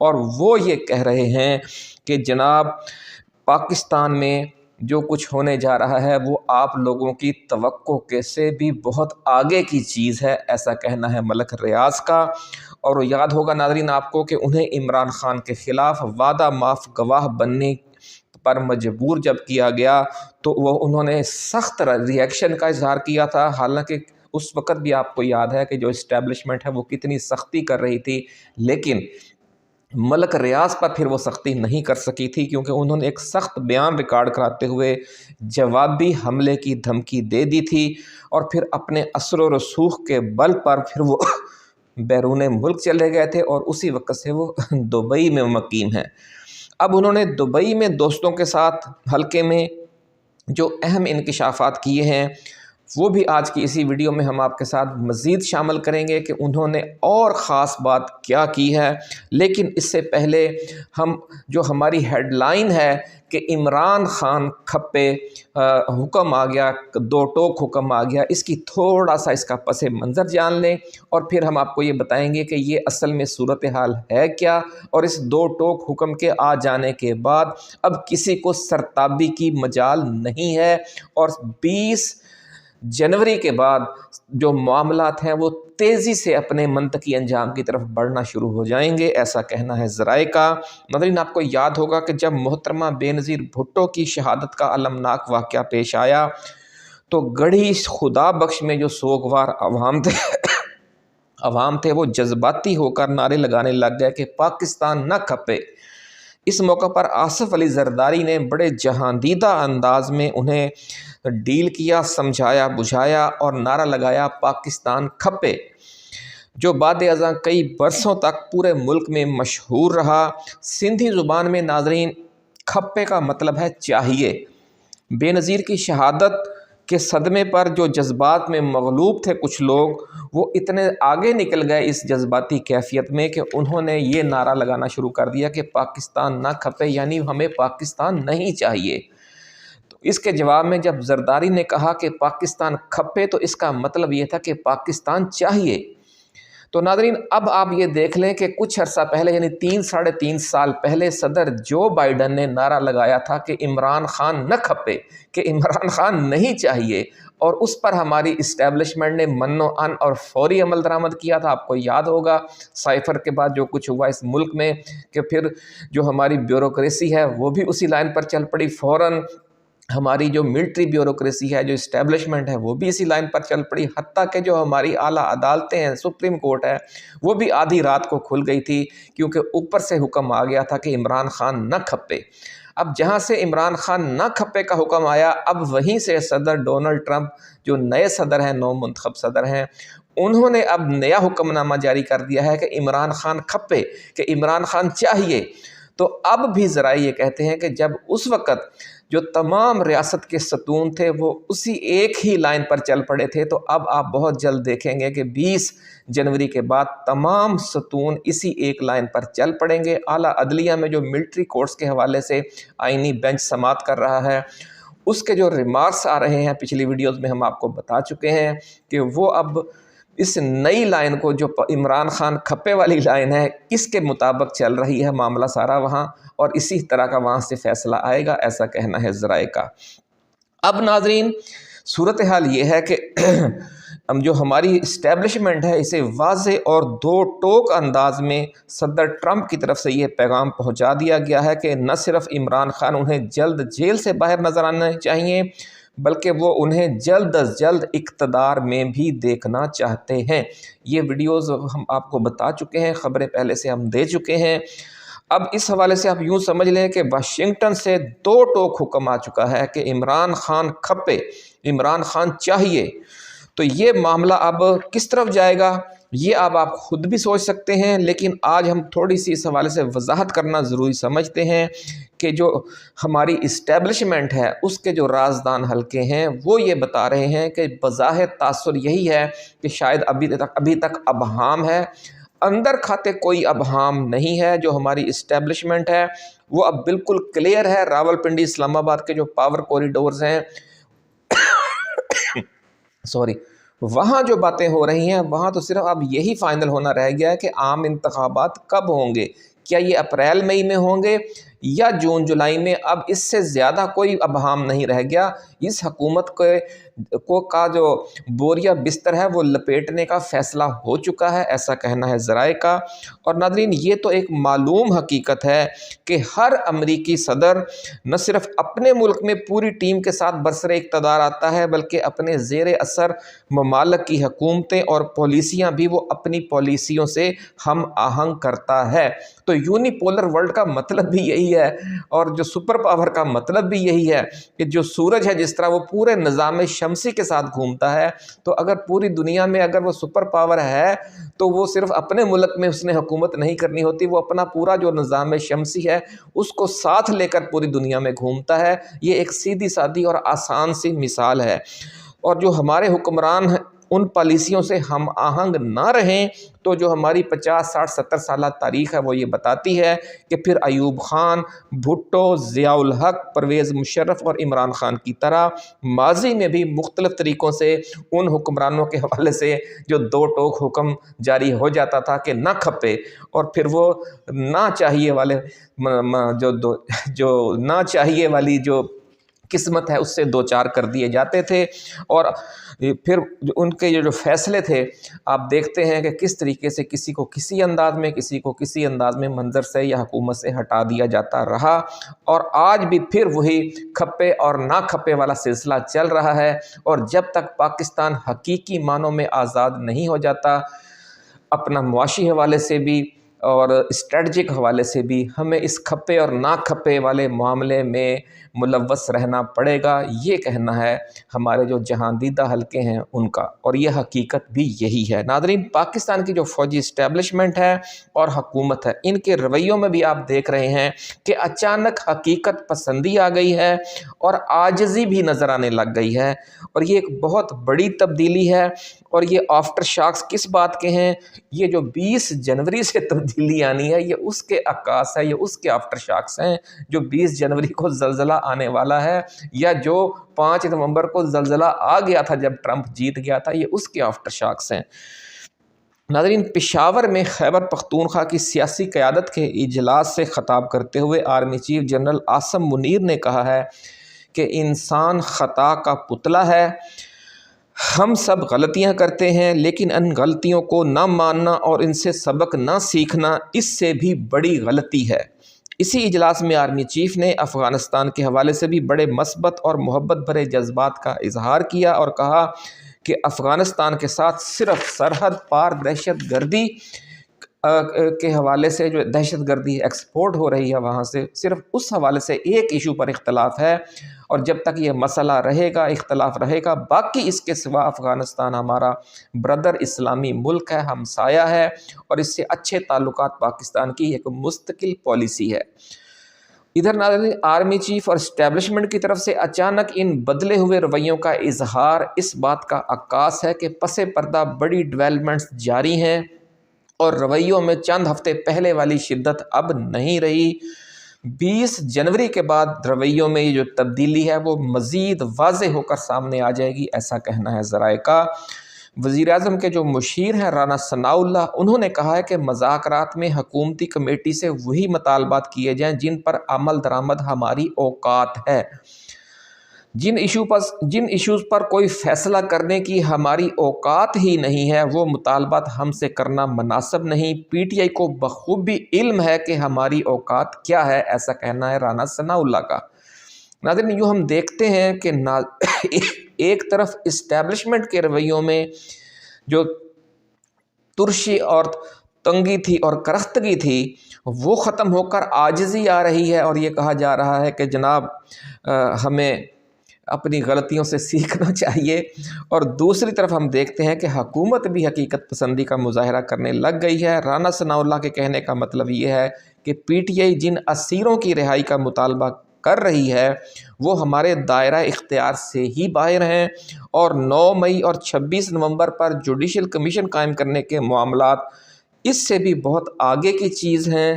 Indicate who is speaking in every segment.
Speaker 1: اور وہ یہ کہہ رہے ہیں کہ جناب پاکستان میں جو کچھ ہونے جا رہا ہے وہ آپ لوگوں کی توقع کے سے بھی بہت آگے کی چیز ہے، ایسا کہنا ہے ملک ریاض کا۔ اور یاد ہوگا ناظرین آپ کو کہ انہیں عمران خان کے خلاف وعدہ معاف گواہ بننے پر مجبور جب کیا گیا تو وہ انہوں نے سخت ریئیکشن کا اظہار کیا تھا، حالانکہ اس وقت بھی آپ کو یاد ہے کہ جو اسٹیبلشمنٹ ہے وہ کتنی سختی کر رہی تھی، لیکن ملک ریاض پر پھر وہ سختی نہیں کر سکی تھی، کیونکہ انہوں نے ایک سخت بیان ریکارڈ کراتے ہوئے جوابی حملے کی دھمکی دے دی تھی، اور پھر اپنے اثر و رسوخ کے بل پر پھر وہ بیرون ملک چلے گئے تھے، اور اسی وقت سے وہ دبئی میں مقیم ہیں۔ اب انہوں نے دبئی میں دوستوں کے ساتھ حلقے میں جو اہم انکشافات کیے ہیں وہ بھی آج کی اسی ویڈیو میں ہم آپ کے ساتھ مزید شامل کریں گے کہ انہوں نے اور خاص بات کیا کی ہے۔ لیکن اس سے پہلے ہم جو ہماری ہیڈ لائن ہے کہ عمران خان کھپے، حکم آ گیا، دو ٹوک حکم آ گیا، اس کی تھوڑا سا اس کا پس منظر جان لیں، اور پھر ہم آپ کو یہ بتائیں گے کہ یہ اصل میں صورتحال ہے کیا، اور اس دو ٹوک حکم کے آ جانے کے بعد اب کسی کو سرتابی کی مجال نہیں ہے، اور 20 جنوری کے بعد جو معاملات ہیں وہ تیزی سے اپنے منطقی انجام کی طرف بڑھنا شروع ہو جائیں گے، ایسا کہنا ہے ذرائع کا۔ ناظرین آپ کو یاد ہوگا کہ جب محترمہ بےنظیر بھٹو کی شہادت کا المناک واقعہ پیش آیا تو گڑھی خدا بخش میں جو سوگوار عوام تھے وہ جذباتی ہو کر نعرے لگانے لگ گئے کہ پاکستان نہ کھپے۔ اس موقع پر آصف علی زرداری نے بڑے جہاندیدہ انداز میں انہیں ڈیل کیا، سمجھایا بجھایا اور نعرہ لگایا پاکستان کھپے، جو بعد ازاں کئی برسوں تک پورے ملک میں مشہور رہا۔ سندھی زبان میں ناظرین کھپے کا مطلب ہے چاہیے۔ بے نظیر کی شہادت کے صدمے پر جو جذبات میں مغلوب تھے کچھ لوگ، وہ اتنے آگے نکل گئے اس جذباتی کیفیت میں کہ انہوں نے یہ نعرہ لگانا شروع کر دیا کہ پاکستان نہ کھپے، یعنی ہمیں پاکستان نہیں چاہیے۔ تو اس کے جواب میں جب زرداری نے کہا کہ پاکستان کھپے تو اس کا مطلب یہ تھا کہ پاکستان چاہیے۔ تو ناظرین اب آپ یہ دیکھ لیں کہ کچھ عرصہ پہلے یعنی 3-3.5 سال پہلے صدر جو بائیڈن نے نعرہ لگایا تھا کہ عمران خان نہ کھپے، کہ عمران خان نہیں چاہیے، اور اس پر ہماری اسٹیبلشمنٹ نے من و عن اور فوری عمل درآمد کیا تھا۔ آپ کو یاد ہوگا سائفر کے بعد جو کچھ ہوا اس ملک میں، کہ پھر جو ہماری بیوروکریسی ہے وہ بھی اسی لائن پر چل پڑی، فوراً ہماری جو ملٹری بیوروکریسی ہے، جو اسٹیبلشمنٹ ہے، وہ بھی اسی لائن پر چل پڑی، حتیٰ کہ جو ہماری اعلیٰ عدالتیں ہیں، سپریم کورٹ ہے، وہ بھی آدھی رات کو کھل گئی تھی، کیونکہ اوپر سے حکم آ گیا تھا کہ عمران خان نہ کھپے۔ اب جہاں سے عمران خان نہ کھپے کا حکم آیا، اب وہیں سے صدر ڈونلڈ ٹرمپ جو نئے صدر ہیں، نو منتخب صدر ہیں، انہوں نے اب نیا حکم نامہ جاری کر دیا ہے کہ عمران خان کھپے، کہ عمران خان چاہیے۔ تو اب بھی ذرائع یہ کہتے ہیں کہ جب اس وقت جو تمام ریاست کے ستون تھے وہ اسی ایک ہی لائن پر چل پڑے تھے، تو اب آپ بہت جلد دیکھیں گے کہ 20 جنوری کے بعد تمام ستون اسی ایک لائن پر چل پڑیں گے۔ اعلیٰ عدلیہ میں جو ملٹری کورٹس کے حوالے سے آئینی بینچ سماعت کر رہا ہے، اس کے جو ریمارکس آ رہے ہیں پچھلی ویڈیوز میں ہم آپ کو بتا چکے ہیں کہ وہ اب اس نئی لائن کو جو عمران خان کھپے والی لائن ہے اس کے مطابق چل رہی ہے معاملہ سارا وہاں، اور اسی طرح کا وہاں سے فیصلہ آئے گا، ایسا کہنا ہے ذرائع کا۔ اب ناظرین صورتحال یہ ہے کہ جو ہماری اسٹیبلشمنٹ ہے اسے واضح اور دو ٹوک انداز میں صدر ٹرمپ کی طرف سے یہ پیغام پہنچا دیا گیا ہے کہ نہ صرف عمران خان انہیں جلد جیل سے باہر نظر آنا چاہیے، بلکہ وہ انہیں جلد از جلد اقتدار میں بھی دیکھنا چاہتے ہیں۔ یہ ویڈیوز ہم آپ کو بتا چکے ہیں، خبریں پہلے سے ہم دے چکے ہیں۔ اب اس حوالے سے آپ یوں سمجھ لیں کہ واشنگٹن سے دو ٹوک حکم آ چکا ہے کہ عمران خان کھپے، عمران خان چاہیے۔ تو یہ معاملہ اب کس طرف جائے گا یہ اب آپ خود بھی سوچ سکتے ہیں، لیکن آج ہم تھوڑی سی اس حوالے سے وضاحت کرنا ضروری سمجھتے ہیں کہ جو ہماری اسٹیبلشمنٹ ہے اس کے جو رازدان حلقے ہیں وہ یہ بتا رہے ہیں کہ بظاہر تاثر یہی ہے کہ شاید ابھی تک ابہام ہے، اندر کھاتے کوئی ابہام نہیں ہے۔ جو ہماری اسٹیبلشمنٹ ہے وہ اب بالکل کلیئر ہے۔ راولپنڈی اسلام آباد کے جو پاور کوریڈورز ہیں وہاں جو باتیں ہو رہی ہیں وہاں تو صرف اب یہی فائنل ہونا رہ گیا ہے کہ عام انتخابات کب ہوں گے، کیا یہ اپریل مئی میں ہوں گے یا جون جولائی میں؟ اب اس سے زیادہ کوئی ابہام نہیں رہ گیا۔ اس حکومت کا جو بوریا بستر ہے وہ لپیٹنے کا فیصلہ ہو چکا ہے، ایسا کہنا ہے ذرائع کا۔ اور ناظرین یہ تو ایک معلوم حقیقت ہے کہ ہر امریکی صدر نہ صرف اپنے ملک میں پوری ٹیم کے ساتھ برسر اقتدار آتا ہے بلکہ اپنے زیر اثر ممالک کی حکومتیں اور پالیسیاں بھی وہ اپنی پالیسیوں سے ہم آہنگ کرتا ہے۔ تو یونیپولر ورلڈ کا مطلب بھی یہی ہے، اور جو سپر پاور کا مطلب بھی یہی ہے کہ جو سورج ہے جس طرح وہ پورے نظام شمسی کے ساتھ گھومتا ہے، تو اگر پوری دنیا میں اگر وہ سپر پاور ہے تو وہ صرف اپنے ملک میں اس نے حکومت نہیں کرنی ہوتی، وہ اپنا پورا جو نظام شمسی ہے اس کو ساتھ لے کر پوری دنیا میں گھومتا ہے۔ یہ ایک سیدھی سادی اور آسان سی مثال ہے، اور جو ہمارے حکمران ان پالیسیوں سے ہم آہنگ نہ رہیں تو جو ہماری 50 60 70 سالہ تاریخ ہے وہ یہ بتاتی ہے کہ پھر ایوب خان، بھٹو، ضیاء الحق، پرویز مشرف اور عمران خان کی طرح ماضی میں بھی مختلف طریقوں سے ان حکمرانوں کے حوالے سے جو دو ٹوک حکم جاری ہو جاتا تھا کہ نہ کھپے، اور پھر وہ نہ چاہیے والے جو نہ چاہیے والی جو قسمت ہے اس سے دو چار کر دیے جاتے تھے، اور پھر ان کے جو فیصلے تھے آپ دیکھتے ہیں کہ کس طریقے سے کسی کو کسی انداز میں، کسی کو کسی انداز میں منظر سے یا حکومت سے ہٹا دیا جاتا رہا، اور آج بھی پھر وہی کھپے اور نہ کھپے والا سلسلہ چل رہا ہے۔ اور جب تک پاکستان حقیقی معنوں میں آزاد نہیں ہو جاتا، اپنا معاشی حوالے سے بھی اور اسٹریٹجک حوالے سے بھی ہمیں اس کھپے اور نہ کھپے والے معاملے میں ملوث رہنا پڑے گا، یہ کہنا ہے ہمارے جو جہاندیدہ حلقے ہیں ان کا، اور یہ حقیقت بھی یہی ہے۔ ناظرین پاکستان کی جو فوجی اسٹیبلشمنٹ ہے اور حکومت ہے، ان کے رویوں میں بھی آپ دیکھ رہے ہیں کہ اچانک حقیقت پسندی آ گئی ہے اور عاجزی بھی نظر آنے لگ گئی ہے، اور یہ ایک بہت بڑی تبدیلی ہے۔ اور یہ آفٹر شاکس کس بات کے ہیں؟ یہ جو 20 جنوری سے تبدیلی آنی ہے یہ اس کے عکاس ہے، یہ اس کے آفٹر شاکس ہیں۔ جو 20 جنوری کو زلزلہ آنے والا ہے، یا جو 5 نومبر کو زلزلہ آ گیا تھا جب ٹرمپ جیت گیا تھا، یہ اس کے آفٹر شاکس ہیں۔ ناظرین پشاور میں خیبر پختونخوا کی سیاسی قیادت کے اجلاس سے خطاب کرتے ہوئے army chief general Asim Munir نے کہا ہے کہ انسان خطا کا پتلا ہے، ہم سب غلطیاں کرتے ہیں، لیکن ان غلطیوں کو نہ ماننا اور ان سے سبق نہ سیکھنا اس سے بھی بڑی غلطی ہے۔ اسی اجلاس میں آرمی چیف نے افغانستان کے حوالے سے بھی بڑے مثبت اور محبت بھرے جذبات کا اظہار کیا اور کہا کہ افغانستان کے ساتھ صرف سرحد پار دہشت گردی کے حوالے سے جو دہشت گردی ایکسپورٹ ہو رہی ہے وہاں سے، صرف اس حوالے سے ایک ایشو پر اختلاف ہے، اور جب تک یہ مسئلہ رہے گا، اختلاف رہے گا، باقی اس کے سوا افغانستان ہمارا بردر اسلامی ملک ہے، ہمسایہ ہے، اور اس سے اچھے تعلقات پاکستان کی ایک مستقل پالیسی ہے۔ ادھر ناظرین آرمی چیف اور اسٹیبلشمنٹ کی طرف سے اچانک ان بدلے ہوئے رویوں کا اظہار اس بات کا عکاس ہے کہ پس پردہ بڑی ڈیولپمنٹس جاری ہیں اور رویوں میں چند ہفتے پہلے والی شدت اب نہیں رہی۔ 20 جنوری کے بعد رویوں میں یہ جو تبدیلی ہے وہ مزید واضح ہو کر سامنے آ جائے گی، ایسا کہنا ہے ذرائع کا۔ وزیر اعظم کے جو مشیر ہیں رانا ثناء اللہ، انہوں نے کہا ہے کہ مذاکرات میں حکومتی کمیٹی سے وہی مطالبات کیے جائیں جن پر عمل درآمد ہماری اوقات ہے۔ جن ایشوز پر کوئی فیصلہ کرنے کی ہماری اوقات ہی نہیں ہے وہ مطالبات ہم سے کرنا مناسب نہیں۔ پی ٹی آئی کو بخوبی علم ہے کہ ہماری اوقات کیا ہے، ایسا کہنا ہے رانا ثناء اللہ کا۔ ناظرین یوں ہم دیکھتے ہیں کہ ایک طرف اسٹیبلشمنٹ کے رویوں میں جو ترشی اور تنگی تھی اور کرختگی تھی وہ ختم ہو کر عاجزی آ رہی ہے، اور یہ کہا جا رہا ہے کہ جناب ہمیں اپنی غلطیوں سے سیکھنا چاہیے، اور دوسری طرف ہم دیکھتے ہیں کہ حکومت بھی حقیقت پسندی کا مظاہرہ کرنے لگ گئی ہے۔ رانا ثناء اللہ کے کہنے کا مطلب یہ ہے کہ پی ٹی آئی جن اسیروں کی رہائی کا مطالبہ کر رہی ہے وہ ہمارے دائرہ اختیار سے ہی باہر ہیں، اور 9 مئی اور 26 نومبر پر جوڈیشل کمیشن قائم کرنے کے معاملات اس سے بھی بہت آگے کی چیز ہیں،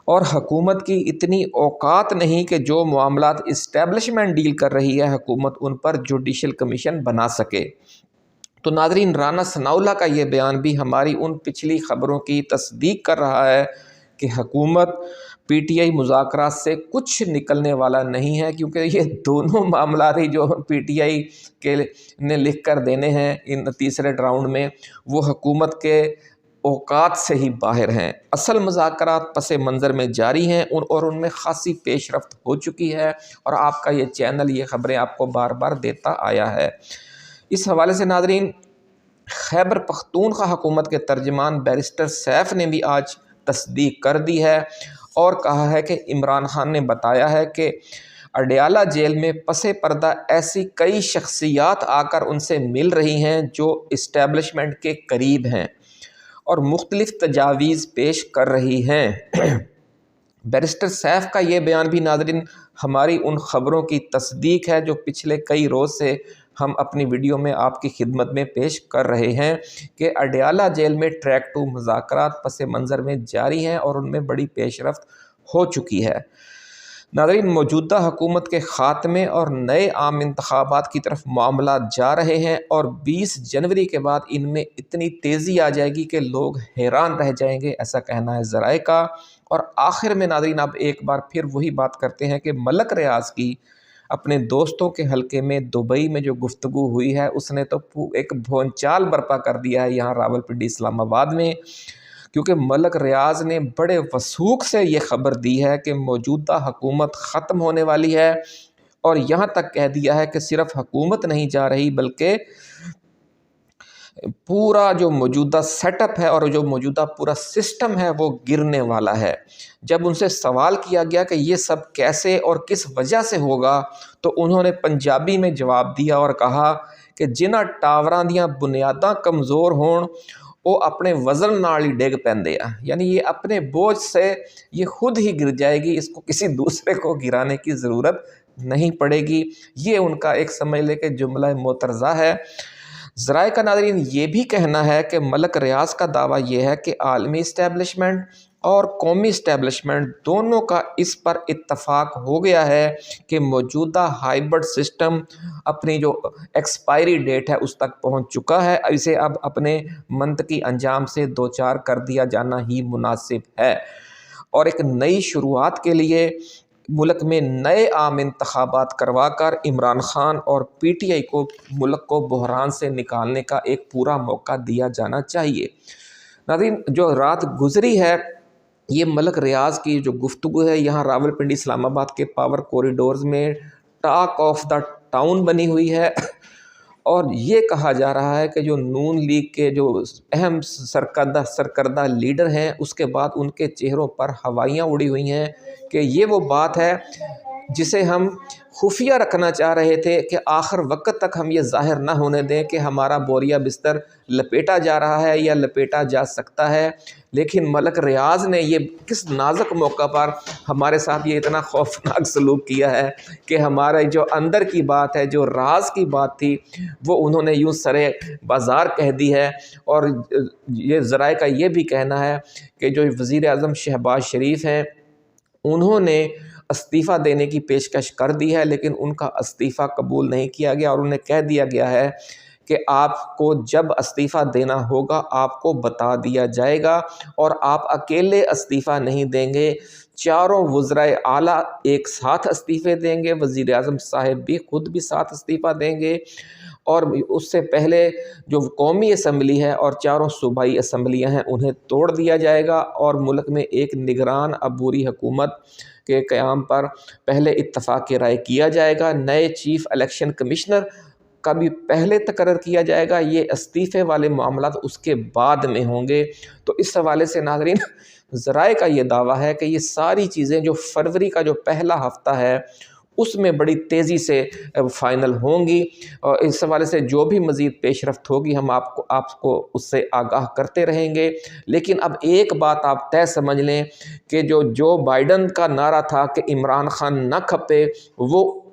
Speaker 1: اور حکومت کی اتنی اوقات نہیں کہ جو معاملات اسٹیبلشمنٹ ڈیل کر رہی ہے حکومت ان پر جوڈیشل کمیشن بنا سکے۔ تو ناظرین رانا ثناء اللہ کا یہ بیان بھی ہماری ان پچھلی خبروں کی تصدیق کر رہا ہے کہ حکومت پی ٹی آئی مذاکرات سے کچھ نکلنے والا نہیں ہے، کیونکہ یہ دونوں معاملات ہی جو پی ٹی آئی کے نے لکھ کر دینے ہیں ان تیسرے راؤنڈ میں، وہ حکومت کے اوقات سے ہی باہر ہیں۔ اصل مذاکرات پس منظر میں جاری ہیں اور ان میں خاصی پیش رفت ہو چکی ہے، اور آپ کا یہ چینل یہ خبریں آپ کو بار بار دیتا آیا ہے۔ اس حوالے سے ناظرین، خیبر پختونخوا حکومت کے ترجمان بیرسٹر سیف نے بھی آج تصدیق کر دی ہے اور کہا ہے کہ عمران خان نے بتایا ہے کہ اڈیالہ جیل میں پس پردہ ایسی کئی شخصیات آ کر ان سے مل رہی ہیں جو اسٹیبلشمنٹ کے قریب ہیں اور مختلف تجاویز پیش کر رہی ہیں۔ بیرسٹر سیف کا یہ بیان بھی ناظرین ہماری ان خبروں کی تصدیق ہے جو پچھلے کئی روز سے ہم اپنی ویڈیو میں آپ کی خدمت میں پیش کر رہے ہیں کہ اڈیالہ جیل میں ٹریک 2 مذاکرات پس منظر میں جاری ہیں اور ان میں بڑی پیش رفت ہو چکی ہے۔ ناظرین، موجودہ حکومت کے خاتمے اور نئے عام انتخابات کی طرف معاملات جا رہے ہیں اور 20 جنوری کے بعد ان میں اتنی تیزی آ جائے گی کہ لوگ حیران رہ جائیں گے، ایسا کہنا ہے ذرائع کا۔ اور آخر میں ناظرین اب ایک بار پھر وہی بات کرتے ہیں کہ ملک ریاض کی اپنے دوستوں کے حلقے میں دبئی میں جو گفتگو ہوئی ہے، اس نے تو ایک بھونچال برپا کر دیا ہے یہاں راولپنڈی اسلام آباد میں، کیونکہ ملک ریاض نے بڑے وثوق سے یہ خبر دی ہے کہ موجودہ حکومت ختم ہونے والی ہے، اور یہاں تک کہہ دیا ہے کہ صرف حکومت نہیں جا رہی بلکہ پورا جو موجودہ سیٹ اپ ہے اور جو موجودہ پورا سسٹم ہے وہ گرنے والا ہے۔ جب ان سے سوال کیا گیا کہ یہ سب کیسے اور کس وجہ سے ہوگا تو انہوں نے پنجابی میں جواب دیا اور کہا کہ جنہ ٹاوراں دیاں بنیاداں کمزور ہون وہ اپنے وزن نال ہی ڈگ پیندے آ، یعنی یہ اپنے بوجھ سے یہ خود ہی گر جائے گی، اس کو کسی دوسرے کو گرانے کی ضرورت نہیں پڑے گی۔ یہ ان کا ایک سمجھ لے کہ جملہ معترضہ ہے۔ ذرائع کا ناظرین یہ بھی کہنا ہے کہ ملک ریاض کا دعویٰ یہ ہے کہ عالمی اسٹیبلشمنٹ اور قومی اسٹیبلشمنٹ دونوں کا اس پر اتفاق ہو گیا ہے کہ موجودہ ہائیبرڈ سسٹم اپنی جو ایکسپائری ڈیٹ ہے اس تک پہنچ چکا ہے، اسے اب اپنے منطقی انجام سے دوچار کر دیا جانا ہی مناسب ہے، اور ایک نئی شروعات کے لیے ملک میں نئے عام انتخابات کروا کر عمران خان اور پی ٹی آئی کو ملک کو بحران سے نکالنے کا ایک پورا موقع دیا جانا چاہیے۔ ناظرین، جو رات گزری ہے یہ ملک ریاض کی جو گفتگو ہے یہاں راولپنڈی اسلام آباد کے پاور کوریڈورز میں ٹاک آف دا ٹاؤن بنی ہوئی ہے، اور یہ کہا جا رہا ہے کہ جو نون لیگ کے جو اہم سرکردہ لیڈر ہیں اس کے بعد ان کے چہروں پر ہوائیاں اڑی ہوئی ہیں کہ یہ وہ بات ہے جسے ہم خفیہ رکھنا چاہ رہے تھے کہ آخر وقت تک ہم یہ ظاہر نہ ہونے دیں کہ ہمارا بوریا بستر لپیٹا جا رہا ہے یا لپیٹا جا سکتا ہے، لیکن ملک ریاض نے یہ کس نازک موقع پر ہمارے ساتھ یہ اتنا خوفناک سلوک کیا ہے کہ ہمارے جو اندر کی بات ہے، جو راز کی بات تھی، وہ انہوں نے یوں سرے بازار کہہ دی ہے۔ اور یہ ذرائع کا یہ بھی کہنا ہے کہ جو وزیر اعظم شہباز شریف ہیں انہوں نے استعفیٰ دینے کی پیشکش کر دی ہے، لیکن ان کا استعفیٰ قبول نہیں کیا گیا، اور انہیں کہہ دیا گیا ہے کہ آپ کو جب استعفیٰ دینا ہوگا آپ کو بتا دیا جائے گا، اور آپ اکیلے استعفیٰ نہیں دیں گے، چاروں وزرائے اعلیٰ ایک ساتھ استعفے دیں گے، وزیر اعظم صاحب بھی خود بھی ساتھ استعفیٰ دیں گے، اور اس سے پہلے جو قومی اسمبلی ہے اور چاروں صوبائی اسمبلیاں ہیں انہیں توڑ دیا جائے گا، اور ملک میں ایک نگران عبوری حکومت کے قیام پر پہلے اتفاق رائے کیا جائے گا، نئے چیف الیکشن کمشنر کا بھی پہلے تقرر کیا جائے گا، یہ استعفے والے معاملات اس کے بعد میں ہوں گے۔ تو اس حوالے سے ناظرین ذرائع کا یہ دعویٰ ہے کہ یہ ساری چیزیں جو فروری کا جو پہلا ہفتہ ہے اس میں بڑی تیزی سے فائنل ہوں گی، اور اس حوالے سے جو بھی مزید پیش رفت ہوگی ہم آپ کو اس سے آگاہ کرتے رہیں گے۔ لیکن اب ایک بات آپ طے سمجھ لیں کہ جو بائیڈن کا نعرہ تھا کہ عمران خان نہ کھپے، وہ